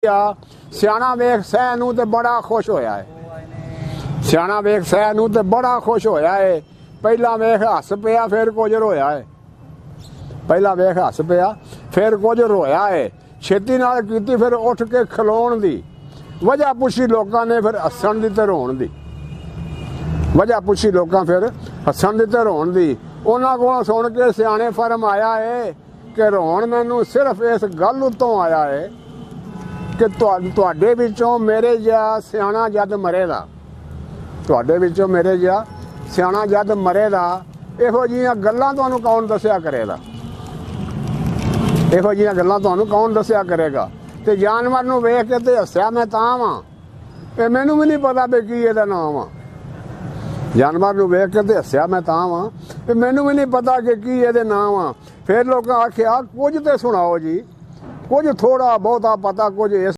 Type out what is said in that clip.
ਆ ਸਿਆਣਾ ਵੇਖ ਸਹਿ ਨੂੰ ਤੇ ਬੜਾ ਖੁਸ਼ ਹੋਇਆ ਹੈ। ਸਿਆਣਾ ਵੇਖ ਸਹਿ ਨੂੰ ਤੇ ਬੜਾ ਖੁਸ਼ ਹੋਇਆ ਹੈ। ਪਹਿਲਾਂ ਵੇਖ ਹੱਸ ਪਿਆ ਫਿਰ ਕੁਝ ਰੋਇਆ ਹੈ। ਪਹਿਲਾਂ ਵੇਖ ਹੱਸ ਪਿਆ ਫਿਰ ਕੁਝ ਰੋਇਆ ਹੈ। ਛੇਤੀ ਨਾਲ ਕੀਤੀ ਫਿਰ ਉੱਠ ਕੇ ਖਲੋਣ ਦੀ ਵਜ੍ਹਾ ਪੁੱਛੀ ਲੋਕਾਂ ਨੇ ਫਿਰ ਹੱਸਣ ਦੀ ਤੇ ਰੋਣ ਦੀ। ਵਜ੍ਹਾ ਪੁੱਛੀ ਲੋਕਾਂ ਫਿਰ ਹੱਸਣ ਦੀ ਤੇ ਰੋਣ ਦੀ। ਉਹਨਾਂ ਕੋਲੋਂ ਸੁਣ ਕੇ ਸਿਆਣੇ ਫਰਮਾਇਆ ਹੈ ਕਿ ਰੋਣ ਮੈਨੂੰ ਸਿਰਫ ਇਸ ਗੱਲ ਉੱਤੋਂ ਆਇਆ ਹੈ ਕਿ ਤੁਹਾਡੇ ਵਿੱਚੋਂ ਮੇਰੇ ਜਿਹਾ ਸਿਆਣਾ ਜਦ ਮਰੇਗਾ, ਤੁਹਾਡੇ ਵਿੱਚੋਂ ਮੇਰੇ ਜਿਹਾ ਸਿਆਣਾ ਜਦ ਮਰੇਗਾ, ਇਹੋ ਜਿਹੀਆਂ ਗੱਲਾਂ ਤੁਹਾਨੂੰ ਕੌਣ ਦੱਸਿਆ ਕਰੇਗਾ? ਇਹੋ ਜਿਹੀਆਂ ਗੱਲਾਂ ਤੁਹਾਨੂੰ ਕੌਣ ਦੱਸਿਆ ਕਰੇਗਾ? ਤੇ ਜਾਨਵਰ ਨੂੰ ਵੇਖ ਕੇ ਤੇ ਹੱਸਿਆ ਮੈਂ ਤਾਂ ਵਾਂ, ਇਹ ਮੈਨੂੰ ਵੀ ਨਹੀਂ ਪਤਾ ਵੀ ਕੀ ਇਹਦਾ ਨਾਮ ਆ। ਜਾਨਵਰ ਨੂੰ ਵੇਖ ਕੇ ਤੇ ਹੱਸਿਆ ਮੈਂ ਤਾਂ ਵਾਂ, ਇਹ ਮੈਨੂੰ ਵੀ ਨਹੀਂ ਪਤਾ ਕਿ ਕੀ ਇਹਦੇ ਨਾਮ ਆ। ਫਿਰ ਲੋਕਾਂ ਆਖਿਆ ਕੁਝ ਤੇ ਸੁਣਾਓ ਜੀ, ਕੁਝ ਥੋੜਾ ਬਹੁਤਾ ਪਤਾ ਕੁਝ ਇਸ